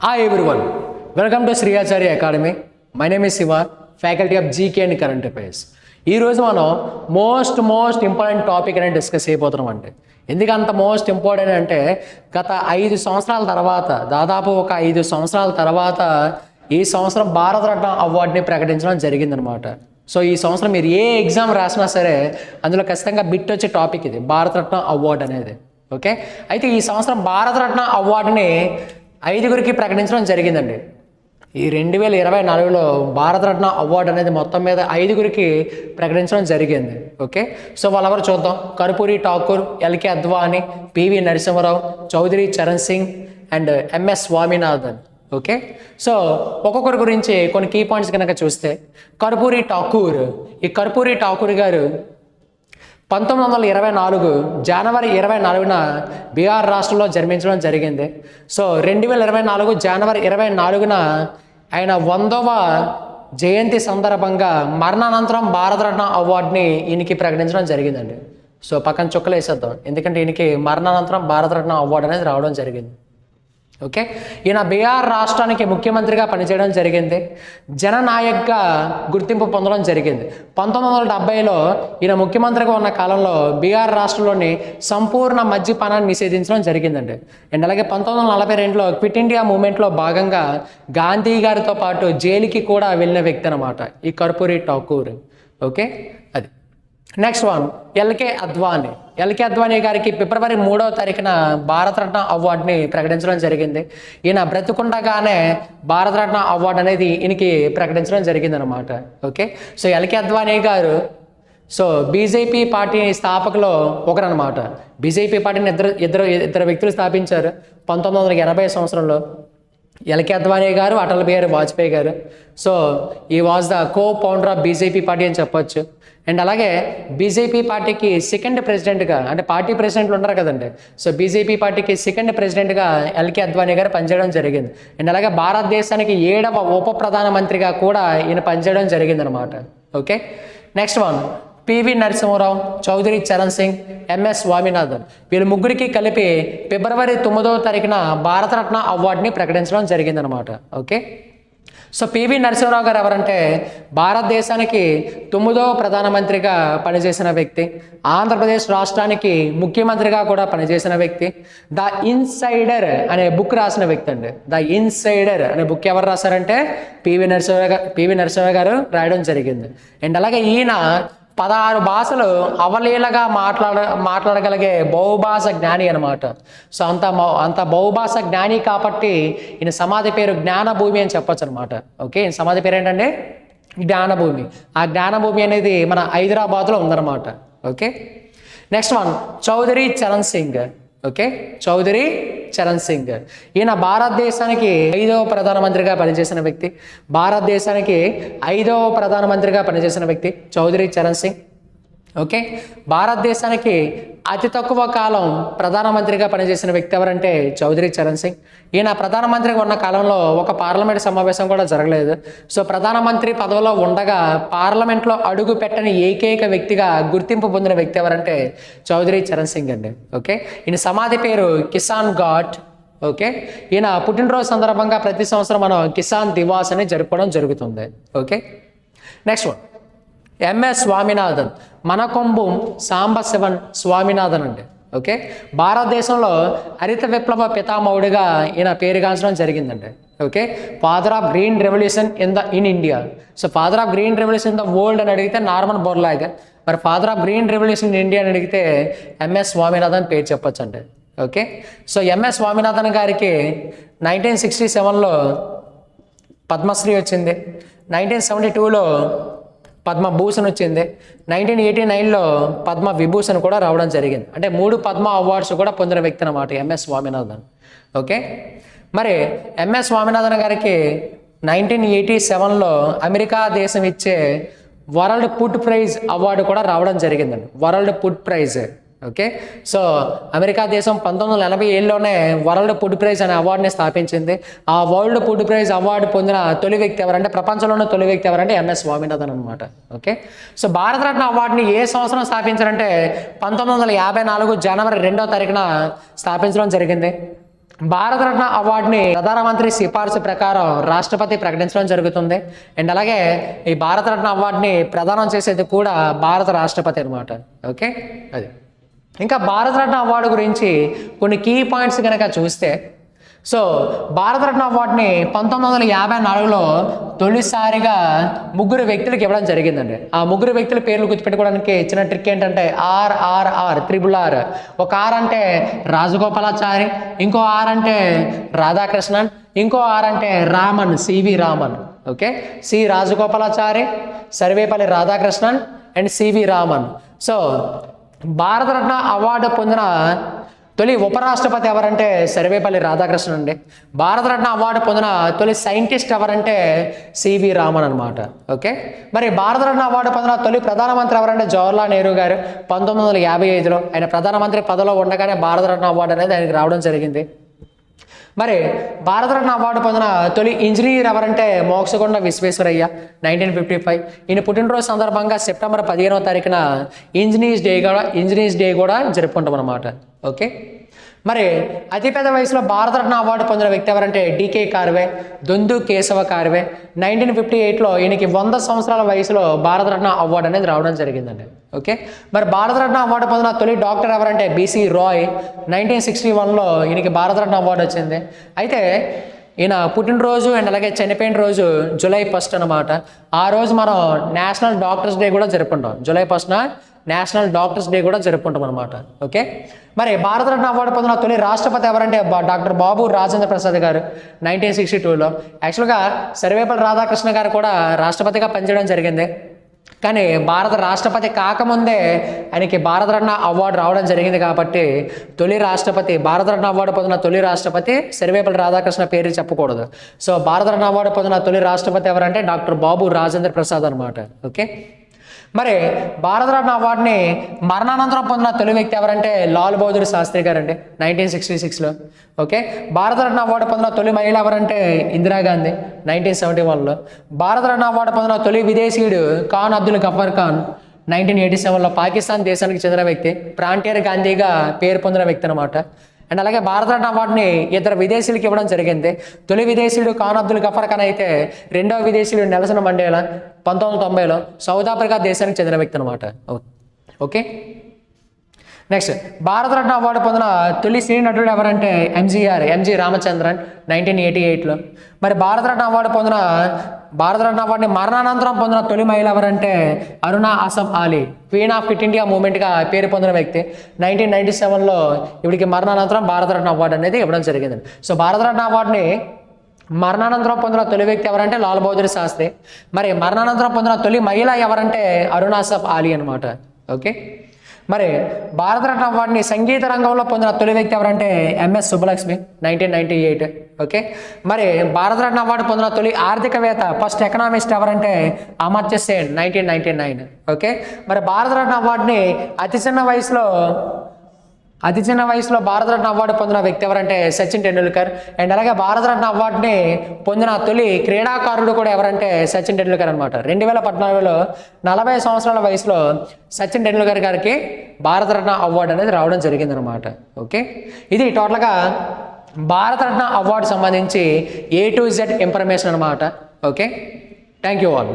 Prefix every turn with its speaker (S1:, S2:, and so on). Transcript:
S1: Hi everyone, welcome to Sri Acharya Academy. My name is Siva, faculty of GK and Current Affairs. ఈ రోజు మనం most important topic అనేది discuss చేయబోతున్నాం అంటే ఎందుకంత మోస్ట్ ఇంపార్టెంట్ అంటే గత 5 సంవత్సరాల తర్వాత దాదాపు ఒక 5 సంవత్సరాల తర్వాత ఈ సంవత్సరం భారతరత్న అవార్డుని ప్రకటించడం జరిగిందనమాట. సో ఈ సంవత్సరం మీరు ఏ ఎగ్జామ్ రాసినా సరే అందులో ఖచ్చితంగా బిట్ వచ్చే టాపిక్ ఇది భారతరత్న అవార్డు అనేది. ఓకే, అయితే ఈ సంవత్సరం భారతరత్న అవార్డుని 5గురికి ప్రకటించడం జరిగిందండి. ఈ 2024లో భారతరత్న అవార్డు అనేది మొత్తం మీద 5గురికి ప్రకటించడం జరిగింది. ఓకే, సో వాళ్ళెవరు చూద్దాం. Karpoori Thakur, LK Advani, PV Narasimha Rao, Chaudhary Charan Singh and MS Swaminathan. Okay, so ఒక్కొక్కరి గురించి కొన్ని కీ పాయింట్స్ కనుక చూస్తే కర్పూరి ఠాకూర్, ఈ కర్పూరి ఠాకూర్ గారు 1924 జనవరి 24న బీహార్ రాష్ట్రంలో జన్మించడం జరిగింది. సో 2024 జనవరి 24న ఆయన 100వ జయంతి సందర్భంగా మరణానంతరం భారతరత్న అవార్డుని ఈయనకి ప్రకటించడం జరిగిందండి. సో పక్కన చుక్కలు వేసేద్దాం, ఎందుకంటే ఈయనకి మరణానంతరం భారతరత్న అవార్డు అనేది రావడం జరిగింది. ఓకే, ఈయన బీహార్ రాష్ట్రానికి ముఖ్యమంత్రిగా పనిచేయడం జరిగింది. జననాయక్గా గుర్తింపు పొందడం జరిగింది. 1970లో ఈయన ముఖ్యమంత్రిగా ఉన్న కాలంలో బీహార్ రాష్ట్రంలోని సంపూర్ణ మద్యపానాన్ని నిషేధించడం జరిగిందండి. అండ్ అలాగే 1942లో క్విట్ ఇండియా మూవ్మెంట్లో భాగంగా గాంధీ గారితో పాటు జైలుకి కూడా వెళ్ళిన వ్యక్తి అనమాట ఈ కర్పూరి ఠాకూర్. ఓకే, అది next one LK Advani. LK Advani గారికి ఫిబ్రవరి 3వ తారీఖున భారతరత్న అవార్డుని ప్రకటించడం జరిగింది. ఈయన బ్రతుకుండగానే భారతరత్న అవార్డు అనేది ఈయనకి ప్రకటించడం జరిగింది అనమాట. ఓకే, సో ఎల్కే అద్వానీ గారు సో బీజేపీ పార్టీ స్థాపకులో ఒకరనమాట. బీజేపీ పార్టీని ఇద్దరు వ్యక్తులు స్థాపించారు 1980 సంవత్సరంలో. ఎల్కే అద్వానీ గారు, అటల్ బిహారీ వాజ్పేయి గారు. సో ఈ was the co founder of BJP party అని చెప్పొచ్చు. అండ్ అలాగే బీజేపీ పార్టీకి సెకండ్ ప్రెసిడెంట్గా, అంటే పార్టీ ప్రెసిడెంట్లు ఉంటారు కదండి, సో బీజేపీ పార్టీకి సెకండ్ ప్రెసిడెంట్గా ఎల్కే అద్వానీ గారు పనిచేయడం జరిగింది. అండ్ అలాగే భారతదేశానికి 7వ ఉప ప్రధానమంత్రిగా కూడా ఈయన పనిచేయడం జరిగిందనమాట. Okay, next one PV Narasimha Rao, Chaudhary Charan Singh, MS Swaminathan. వీళ్ళ ముగ్గురికి కలిపి ఫిబ్రవరి 9వ తారీఖున భారతరత్న అవార్డుని ప్రకటించడం జరిగిందనమాట. ఓకే, సో పివి నరసింహారావు గారు ఎవరంటే భారతదేశానికి 9వ ప్రధానమంత్రిగా పనిచేసిన వ్యక్తి, ఆంధ్రప్రదేశ్ రాష్ట్రానికి ముఖ్యమంత్రిగా కూడా పనిచేసిన వ్యక్తి. ద ఇన్సైడర్ అనే బుక్ రాసిన వ్యక్తి అండి. ద ఇన్సైడర్ అనే బుక్ ఎవరు రాశారంటే పివి నరసింహారావు గారు రాయడం జరిగింది. అండ్ అలాగే ఈయన 16 భాషలు అవలీలగా మాట్లాడగలిగే బహుభాష జ్ఞాని అనమాట. సో అంత బహుభాష జ్ఞాని కాబట్టి ఈయన సమాధి పేరు జ్ఞానభూమి అని చెప్పొచ్చు అనమాట. ఓకే, ఈయన సమాధి పేరు ఏంటంటే జ్ఞానభూమి. ఆ జ్ఞానభూమి అనేది మన హైదరాబాద్లో ఉందన్నమాట. Okay, next one Chaudhary Charan Singh. Okay, Chaudhary Charan Singh ఈయన భారతదేశానికి 5వ ప్రధానమంత్రిగా పనిచేసిన వ్యక్తి. భారతదేశానికి 5వ ప్రధానమంత్రిగా పనిచేసిన వ్యక్తి చౌదరి చరణ్ సింగ్. ఓకే, భారతదేశానికి అతి తక్కువ కాలం ప్రధానమంత్రిగా పనిచేసిన వ్యక్తి ఎవరంటే చౌదరి చరణ్ సింగ్. ఈయన ప్రధానమంత్రిగా ఉన్న కాలంలో ఒక పార్లమెంట్ సమావేశం కూడా జరగలేదు. సో ప్రధానమంత్రి పదవిలో ఉండగా పార్లమెంట్లో అడుగు పెట్టని ఏకైక వ్యక్తిగా గుర్తింపు పొందిన వ్యక్తి ఎవరంటే చౌదరి చరణ్ సింగ్ అండి. ఓకే, ఈయన సమాధి పేరు కిసాన్ ఘాట్. ఓకే, ఈయన పుట్టినరోజు సందర్భంగా ప్రతి సంవత్సరం మనం కిసాన్ దివాస్ అని జరుపుకోవడం జరుగుతుంది. Okay, next one MS Swaminathan, Mankombu Sambasivan Swaminathan అండి. ఓకే, భారతదేశంలో హరిత విప్లవ పితామహుడిగా ఈయన పేరుగాంచడం జరిగిందండి. Okay, father of green revolution in India. So father of green revolution in the world అని అడిగితే నార్మన్ బోర్లాగ్, మరి father of green revolution in India అని అడిగితే ఎంఎస్ స్వామినాథన్ పేరు చెప్పొచ్చు అండి. ఓకే, సో ఎంఎస్ స్వామినాథన్ గారికి 1967లో పద్మశ్రీ వచ్చింది, 1972లో పద్మభూషణ్ వచ్చింది, 1989లో పద్మ విభూషణ్ కూడా రావడం జరిగింది. అంటే 3 పద్మ అవార్డ్స్ కూడా పొందిన వ్యక్తి అన్నమాట ఎంఎస్ స్వామినాథన్. ఓకే, మరి ఎంఎస్ స్వామినాథన్ గారికి 1987లో అమెరికా దేశం ఇచ్చే వరల్డ్ ఫుడ్ ప్రైజ్ అవార్డు కూడా రావడం జరిగిందండి. World food praise. Okay, so America దేశం 1987లోనే వరల్డ్ ఫుడ్ ప్రైజ్ అనే అవార్డుని స్థాపించింది. ఆ వరల్డ్ ఫుడ్ ప్రైజ్ అవార్డు పొందిన తొలి వ్యక్తి ఎవరంటే, ప్రపంచంలోనే తొలి వ్యక్తి ఎవరంటే ఎంఎస్ స్వామినాథన్ అనమాట. ఓకే, సో భారతరత్న అవార్డుని ఏ సంవత్సరం స్థాపించారంటే 1954 జనవరి 2వ తారీఖున స్థాపించడం జరిగింది. భారతరత్న అవార్డుని ప్రధానమంత్రి సిఫార్సు ప్రకారం రాష్ట్రపతి ప్రకటించడం జరుగుతుంది. అండ్ అలాగే ఈ భారతరత్న అవార్డుని ప్రదానం చేసేది కూడా భారత రాష్ట్రపతి అనమాట. ఓకే, అది. ఇంకా భారతరత్న అవార్డు గురించి కొన్ని కీ పాయింట్స్ కనుక చూస్తే, సో భారతరత్న అవార్డుని 1954లో తొలిసారిగా 3 వ్యక్తులకు ఇవ్వడం జరిగిందండి. ఆ 3 వ్యక్తుల పేర్లు గుర్తుపెట్టుకోవడానికి ఇచ్చిన ట్రిక్ ఏంటంటే RRR, RRR. ఒక R అంటే రాజగోపాలాచారి, ఇంకో R అంటే రాధాకృష్ణన్, ఇంకో R అంటే Raman, CV Raman. Okay, C Rajagopalachari, Sarvepalli Radhakrishnan and CV Raman. So Bharat Ratna award పొందిన తొలి ఉపరాష్ట్రపతి ఎవరంటే సర్వేపల్లి రాధాకృష్ణన్ అండి. భారతరత్న అవార్డు పొందిన తొలి సైంటిస్ట్ ఎవరంటే CV రామన్ అనమాట. ఓకే, మరి భారతరత్న అవార్డు పొందిన తొలి ప్రధానమంత్రి ఎవరంటే జవహర్లాల్ నెహ్రూ గారు. 1955లో ఆయన ప్రధానమంత్రి పదవిలో ఉండగానే భారతరత్న అవార్డు అనేది ఆయనకి రావడం జరిగింది. మరి భారతరత్న అవార్డు పొందిన తొలి ఇంజనీర్ ఎవరంటే మోక్షగుండ విశ్వేశ్వరయ్య, 1955. ఈయన పుట్టినరోజు సందర్భంగా సెప్టెంబర్ 15వ తారీఖున ఇంజనీర్స్ డే కూడా జరుపుకుంటాం అన్నమాట. ఓకే, మరి అతిపెద్ద వయసులో భారతరత్న అవార్డు పొందిన వ్యక్తి ఎవరంటే DK కార్వే, దొందు కేశవ కార్వే. 1958లో ఈయనకి 100 సంవత్సరాల వయసులో భారతరత్న అవార్డు అనేది రావడం జరిగిందండి. ఓకే, మరి భారతరత్న అవార్డు పొందిన తొలి డాక్టర్ ఎవరంటే BC రాయ్. 1961లో ఈయనకి భారతరత్న అవార్డు వచ్చింది. అయితే ఈయన పుట్టినరోజు అండ్ అలాగే చనిపోయిన రోజు జూలై 1 అనమాట. ఆ రోజు మనం నేషనల్ డాక్టర్స్ డే కూడా జరుపుకుంటాం. జూలై 1న నేషనల్ డాక్టర్స్ డే కూడా జరుపుకుంటాం అనమాట. ఓకే, మరి భారతరత్న అవార్డు పొందిన తొలి రాష్ట్రపతి ఎవరంటే డాక్టర్ బాబు రాజేంద్ర ప్రసాద్ గారు, 1962లో. యాక్చువల్గా సర్వేపల్లి రాధాకృష్ణ గారు కూడా రాష్ట్రపతిగా పనిచేయడం జరిగింది. కానీ భారత రాష్ట్రపతి కాకముందే ఆయనకి భారతరత్న అవార్డు రావడం జరిగింది. కాబట్టి తొలి రాష్ట్రపతి, భారతరత్న అవార్డు పొందిన తొలి రాష్ట్రపతి సర్వేపల్లి రాధాకృష్ణ పేరు చెప్పకూడదు. సో భారతరత్న అవార్డు పొందిన తొలి రాష్ట్రపతి ఎవరంటే డాక్టర్ బాబు రాజేంద్ర ప్రసాద్ అనమాట. ఓకే, మరి భారతరత్న అవార్డుని మరణానంతరం పొందిన తొలి వ్యక్తి ఎవరంటే లాల్ బహదూర్ శాస్త్రి గారు అండి, 1966లో. ఓకే, భారతరత్న అవార్డు పొందిన తొలి మహిళ ఎవరంటే ఇందిరాగాంధీ, 1971లో. భారతరత్న అవార్డు పొందిన తొలి విదేశీయుడు ఖాన్ అబ్దుల్ గఫర్ ఖాన్, 1987లో. పాకిస్తాన్ దేశానికి చెందిన వ్యక్తి, ఫ్రాంటియర్ గాంధీగా పేరు పొందిన వ్యక్తి అనమాట. అండ్ అలాగే భారతరత్న అవార్డుని 2 విదేశీయులకు ఇవ్వడం జరిగింది. తొలి విదేశీయుడు ఖాన్ అబ్దుల్ గఫర్ ఖాన్ అయితే రెండవ విదేశీయుడు నెల్సన్ మండేలా, 1990లో. సౌత్ ఆఫ్రికా దేశానికి చెందిన వ్యక్తి అనమాట. ఓకే, నెక్స్ట్ భారతరత్న అవార్డు పొందిన తొలి సినీ నటుడు ఎవరంటే MG రామచంద్రన్, 1988లో. మరి భారతరత్న అవార్డుని మరణానంతరం పొందిన తొలి మహిళ ఎవరంటే Aruna Asaf Ali, queen of quit India మూవ్మెంట్గా పేరు పొందిన వ్యక్తి. 1997లో ఇవిడికి మరణానంతరం భారతరత్న అవార్డు అనేది ఇవ్వడం జరిగింది. సో భారతరత్న అవార్డుని మరణానంతరం పొందిన తొలి వ్యక్తి ఎవరంటే లాల్ బహదూర్ శాస్త్రి. మరి మరణానంతరం పొందిన తొలి మహిళ ఎవరంటే అరుణ అసఫ్ అలీ అనమాట. ఓకే, మరి భారతరత్న అవార్డుని సంగీత రంగంలో పొందిన తొలి వ్యక్తి ఎవరంటే MS సుబ్బలక్ష్మి, 1998. ఓకే, మరి భారతరత్న అవార్డు పొందిన తొలి ఆర్థికవేత్త, ఫస్ట్ ఎకనామిస్ట్ ఎవరంటే అమర్త్య సేన్, 1999. ఓకే, మరి భారతరత్న అవార్డుని అతి చిన్న వయసులో భారతరత్న అవార్డు పొందిన వ్యక్తి ఎవరంటే సచిన్ టెండూల్కర్. అండ్ అలాగే భారతరత్న అవార్డుని పొందిన తొలి క్రీడాకారుడు కూడా ఎవరంటే సచిన్ టెండూల్కర్ అనమాట. 2014లో 40 సంవత్సరాల వయసులో సచిన్ టెండూల్కర్ గారికి భారతరత్న అవార్డు అనేది రావడం జరిగిందనమాట. ఓకే, ఇది టోటల్గా భారతరత్న అవార్డు సంబంధించి A to Z ఇన్ఫర్మేషన్ అనమాట. Okay, thank you all.